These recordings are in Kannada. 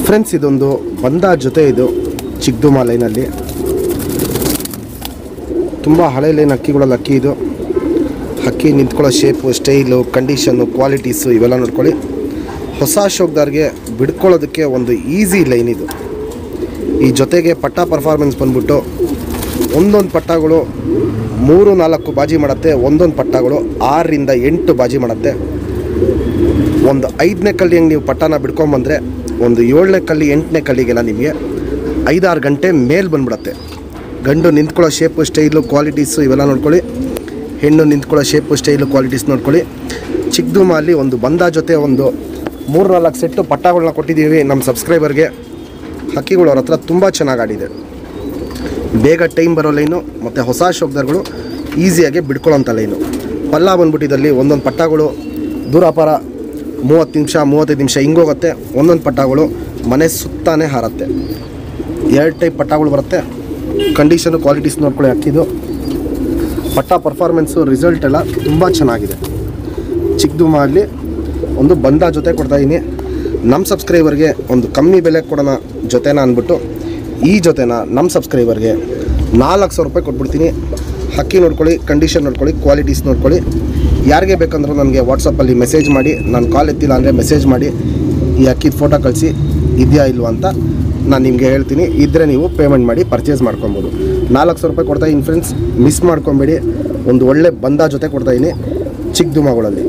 ಫ್ರೆಂಡ್ಸ್, ಇದೊಂದು ಬಂದ ಜೊತೆ. ಇದು ಚಿಕ್ಕದುಮ ಲೈನಲ್ಲಿ ತುಂಬ ಹಳೆ ಲೈನ್ ಹಕ್ಕಿಗಳಲ್ಲಿ ಅಕ್ಕಿ. ಇದು ಹಕ್ಕಿ ನಿಂತ್ಕೊಳ್ಳೋ ಶೇಪು, ಸ್ಟೈಲು, ಕಂಡೀಷನ್ನು, ಕ್ವಾಲಿಟೀಸು ಇವೆಲ್ಲ ನೋಡ್ಕೊಳ್ಳಿ. ಹೊಸ ಶೋಕ್ದಾರ್ಗೆ ಬಿಡ್ಕೊಳ್ಳೋದಕ್ಕೆ ಒಂದು ಈಸಿ ಲೈನ್ ಇದು. ಈ ಜೊತೆಗೆ ಪಟ್ಟ ಪರ್ಫಾರ್ಮೆನ್ಸ್ ಬಂದ್ಬಿಟ್ಟು ಒಂದೊಂದು ಪಟ್ಟಗಳು 3-4 ಬಾಜಿ ಮಾಡುತ್ತೆ. ಒಂದೊಂದು ಪಟ್ಟಗಳು 6ರಿಂದ 8 ಬಾಜಿ ಮಾಡುತ್ತೆ. ಒಂದು 5ನೇ ಕಲ್ಲಿ ಹಂಗೆ ನೀವು ಪಟ್ಟನ ಬಿಡ್ಕೊಂಬಂದರೆ ಒಂದು 7ನೇ ಕಲ್ಲಿ 8ನೇ ಕಲ್ಲಿಗೆಲ್ಲ ನಿಮಗೆ 5-6 ಗಂಟೆ ಮೇಲೆ ಬಂದ್ಬಿಡುತ್ತೆ. ಗಂಡು ನಿಂತ್ಕೊಳ್ಳೋ ಶೇಪು, ಸ್ಟೈಲು, ಕ್ವಾಲಿಟೀಸು ಇವೆಲ್ಲ ನೋಡ್ಕೊಳ್ಳಿ. ಹೆಣ್ಣು ನಿಂತ್ಕೊಳ್ಳೋ ಶೇಪು, ಸ್ಟೈಲು, ಕ್ವಾಲಿಟೀಸ್ ನೋಡ್ಕೊಳ್ಳಿ. ಚಿಕ್ಕದುಮಲ್ಲಿ ಒಂದು ಬಂದ ಜೊತೆ ಒಂದು 3-4 ಸೆಟ್ಟು ಪಟ್ಟಗಳನ್ನ ಕೊಟ್ಟಿದ್ದೀವಿ ನಮ್ಮ ಸಬ್ಸ್ಕ್ರೈಬರ್ಗೆ. ಹಕ್ಕಿಗಳು ಅವ್ರ ಹತ್ರ ತುಂಬ ಚೆನ್ನಾಗಿ ಆಡಿದೆ. ಬೇಗ ಟೈಮ್ ಬರೋ ಲೈನು ಮತ್ತು ಹೊಸ ಶೋಕ್ದಾರ್ಗಳು ಈಸಿಯಾಗಿ ಬಿಡ್ಕೊಳ್ಳೋಂಥ ಲೈನು. ಪಲ್ಲ ಬಂದ್ಬಿಟ್ಟಿದ್ದಲ್ಲಿ ಒಂದೊಂದು ಪಟ್ಟಗಳು ದೂರಾಪಾರ 30 ನಿಮಿಷ 35 ನಿಮಿಷ ಹಿಂಗೋಗುತ್ತೆ. ಒಂದೊಂದು ಪಟ್ಟಗಳು ಮನೆ ಸುತ್ತಾನೇ ಹಾರತ್ತೆ. 2 ಟೈಪ್ ಪಟ್ಟಗಳು ಬರುತ್ತೆ. ಕಂಡೀಷನು, ಕ್ವಾಲಿಟೀಸ್ ನೋಡ್ಕೊಳ್ಳಿ. ಹಕ್ಕಿದು ಪಟ್ಟ ಪರ್ಫಾರ್ಮೆನ್ಸು, ರಿಸಲ್ಟ್ ಎಲ್ಲ ತುಂಬ ಚೆನ್ನಾಗಿದೆ. ಚಿಕ್ಕದುಮಲ್ಲಿ ಒಂದು ಬಂದ ಜೊತೆ ಕೊಡ್ತಾಯಿದ್ದೀನಿ. ನಮ್ಮ ಸಬ್ಸ್ಕ್ರೈಬರ್ಗೆ ಒಂದು ಕಮ್ಮಿ ಬೆಲೆ ಕೊಡೋಣ ಜೊತೆನ ಅಂದ್ಬಿಟ್ಟು ಈ ಜೊತೆನ ನಮ್ಮ ಸಬ್ಸ್ಕ್ರೈಬರ್ಗೆ 400 ರೂಪಾಯಿ ಕೊಟ್ಬಿಡ್ತೀನಿ. ಹಕ್ಕಿ ನೋಡ್ಕೊಳ್ಳಿ, ಕಂಡೀಷನ್ ನೋಡ್ಕೊಳ್ಳಿ, ಕ್ವಾಲಿಟೀಸ್ ನೋಡ್ಕೊಳ್ಳಿ. ಯಾರಿಗೆ ಬೇಕಂದ್ರೂ ನನಗೆ ವಾಟ್ಸಪ್ಪಲ್ಲಿ ಮೆಸೇಜ್ ಮಾಡಿ, ನಾನು ಕಾಲ್ ಎತ್ತಿಲ್ಲ ಅಂದರೆ ಮೆಸೇಜ್ ಮಾಡಿ ಈ ಅಕ್ಕಿದ ಫೋಟೋ ಕಳಿಸಿ ಇದೆಯಾ ಇಲ್ವಾ ಅಂತ ನಾನು ನಿಮಗೆ ಹೇಳ್ತೀನಿ. ಇದ್ದರೆ ನೀವು ಪೇಮೆಂಟ್ ಮಾಡಿ ಪರ್ಚೇಸ್ ಮಾಡ್ಕೊಬೋದು. 400 ರೂಪಾಯಿ ಕೊಡ್ತಾಯಿದ್ದೀನಿ ಫ್ರೆಂಡ್ಸ್, ಮಿಸ್ ಮಾಡ್ಕೊಬೇಡಿ. ಒಂದು ಒಳ್ಳೆ ಬಂದ ಜೊತೆ ಕೊಡ್ತಾಯಿದ್ದೀನಿ ಚಿಕ್ಕದುಮಗಳಲ್ಲಿ.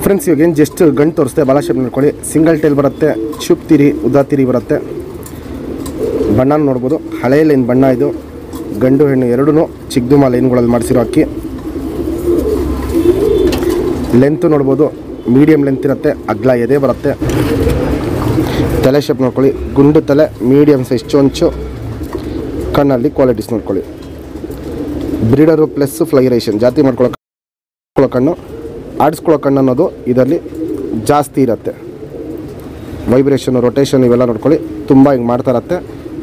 ಫ್ರೆಂಡ್ಸ್, ಇವಾಗೇನು ಜಸ್ಟ್ ಗಂಟು ತೋರಿಸ್ತೆ. ಬಾಲ ಶೇಪ್ ನೋಡ್ಕೊಳ್ಳಿ. ಸಿಂಗಲ್ ಟೈಲ್ ಬರುತ್ತೆ, ಚುಪ್ ತಿರಿ, ಉದ್ದಾ ತಿರಿ ಬರುತ್ತೆ. ಬಣ್ಣ ನೋಡ್ಬೋದು, ಹಳೆ ಲೈನ್ ಬಣ್ಣ ಇದು. ಗಂಡು ಹೆಣ್ಣು ಎರಡೂ ಚಿಕ್ಕದುಮ ಲೈನ್ಗಳಲ್ಲಿ ಮಾಡಿಸಿರೋ ಅಕ್ಕಿ. ಲೆಂತು ನೋಡ್ಬೋದು, ಮೀಡಿಯಮ್ ಲೆಂತ್ ಇರುತ್ತೆ. ಅಗ್ಲ ಎದೆ ಬರುತ್ತೆ. ತಲೆ ಶೇಪ್ ನೋಡ್ಕೊಳ್ಳಿ. ಗುಂಡು ತಲೆ, ಮೀಡಿಯಮ್ ಸೈಜ್ ಚೊಂಚು. ಕಣ್ಣಲ್ಲಿ ಕ್ವಾಲಿಟೀಸ್ ನೋಡ್ಕೊಳ್ಳಿ. ಬ್ರೀಡರು ಪ್ಲಸ್ ಫ್ಲೈರೇಷನ್ ಜಾತಿ ಮಾಡ್ಕೊಳ್ಳೋ ಕಣ್ಣು, ಆಡಿಸ್ಕೊಳ್ಳೋ ಕಣ್ಣು ಅನ್ನೋದು ಇದರಲ್ಲಿ ಜಾಸ್ತಿ ಇರುತ್ತೆ. ವೈಬ್ರೇಷನು, ರೊಟೇಷನ್ ಇವೆಲ್ಲ ನೋಡ್ಕೊಳ್ಳಿ. ತುಂಬ ಹಿಂಗೆ ಮಾಡ್ತಾ ಇರುತ್ತೆ.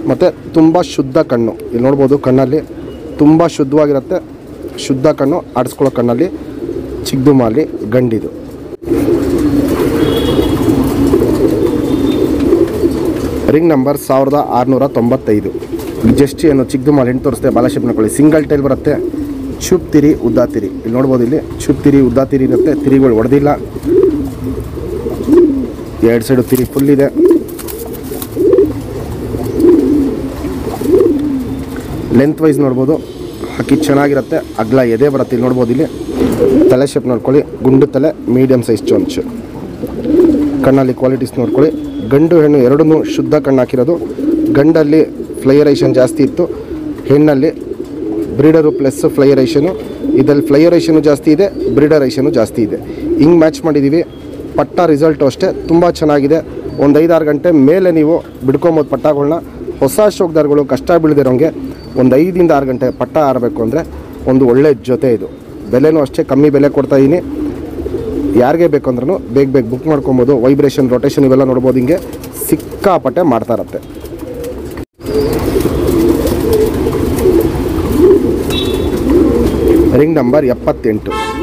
ಮತ್ತು ತುಂಬ ಶುದ್ಧ ಕಣ್ಣು. ಇಲ್ಲಿ ನೋಡ್ಬೋದು, ಕಣ್ಣಲ್ಲಿ ತುಂಬ ಶುದ್ಧವಾಗಿರುತ್ತೆ. ಶುದ್ಧ ಕಣ್ಣು, ಆಡಿಸ್ಕೊಳ್ಳೋ ಕಣ್ಣಲ್ಲಿ ಚಿಕ್ಕದುಮಲ್ಲಿ ಗಂಡಿದು. Ring number 1695. ಜಸ್ಟ್ ಏನು ಚಿಕ್ಕದುಮಲ್ಲಿ ಹೆಣ್ಣು ತೋರಿಸ್ತೆ. ಬಾಲ ಶೇಪ್ ನೋಡ್ಕೊಳ್ಳಿ. ಸಿಂಗಲ್ ಟೈಲ್ ಬರುತ್ತೆ. ಚುಪ್ ತಿರಿ, ಉದ್ದಾ ತಿರಿ. ಇಲ್ಲಿ ನೋಡ್ಬೋದು, ಇಲ್ಲಿ ಚುಪ್ ತಿರಿ, ಉದ್ದಾ ತಿರಿ ಇರುತ್ತೆ. ತಿರಿಗಳು ಹೊಡೆದಿಲ್ಲ. 2 ಸೈಡು ತಿರಿ ಫುಲ್ ಇದೆ. ಲೆಂತ್ ವೈಸ್ ನೋಡ್ಬೋದು, ಹಕ್ಕಿ ಚೆನ್ನಾಗಿರುತ್ತೆ. ಅಗ್ಲ ಎದೆ ಬರುತ್ತೆ. ಇಲ್ಲಿ ನೋಡ್ಬೋದು, ಇಲ್ಲಿ ತಲೆ ಶೇಪ್ ನೋಡ್ಕೊಳ್ಳಿ. ಗುಂಡು ತಲೆ, ಮೀಡಿಯಮ್ ಸೈಜ್ ಚೊಂಚು. ಕಣ್ಣಲ್ಲಿ ಕ್ವಾಲಿಟೀಸ್ ನೋಡ್ಕೊಳ್ಳಿ. ಗಂಡು ಹೆಣ್ಣು ಎರಡೂ ಶುದ್ಧ ಕಣ್ಣು ಹಾಕಿರೋದು. ಗಂಡಲ್ಲಿ ಫ್ಲೈಯರೇಷನ್ ಜಾಸ್ತಿ ಇತ್ತು, ಹೆಣ್ಣಲ್ಲಿ ಬ್ರೀಡರು ಪ್ಲಸ್ ಫ್ಲೈಯರೇಷನು. ಇದರಲ್ಲಿ ಫ್ಲೈಯರೇಷನು ಜಾಸ್ತಿ ಇದೆ, ಬ್ರೀಡರೇಷನು ಜಾಸ್ತಿ ಇದೆ. ಹಿಂಗೆ ಮ್ಯಾಚ್ ಮಾಡಿದ್ದೀವಿ. ಪಟ್ಟ ರಿಸಲ್ಟು ಅಷ್ಟೇ ತುಂಬ ಚೆನ್ನಾಗಿದೆ. ಒಂದು 5-6 ಗಂಟೆ ಮೇಲೆ ನೀವು ಬಿಡ್ಕೊಬೋದು ಪಟ್ಟಗಳನ್ನ. ಹೊಸ ಶೋಕ್ದಾರ್ಗಳು ಕಷ್ಟ ಬೀಳದಿರೋಂಗೆ ಒಂದು 5-6 ಗಂಟೆ ಪಟ್ಟ ಆರಬೇಕು ಅಂದರೆ ಒಂದು ಒಳ್ಳೆ ಜೊತೆ ಇದು. ಬೆಲೆನೂ ಅಷ್ಟೇ ಕಮ್ಮಿ ಬೆಲೆ ಕೊಡ್ತಾಯಿದ್ದೀನಿ. ಯಾರಿಗೆ ಬೇಕು ಅಂದ್ರೂ ಬೇಗ ಬುಕ್ ಮಾಡ್ಕೊಬೋದು. ವೈಬ್ರೇಷನ್, ರೊಟೇಷನ್ ಇವೆಲ್ಲ ನೋಡ್ಬೋದು. ಹಿಂಗೆ ಸಿಕ್ಕಾಪಟ್ಟೆ ಮಾಡ್ತಾ ಇರತ್ತೆ. Ring number 78.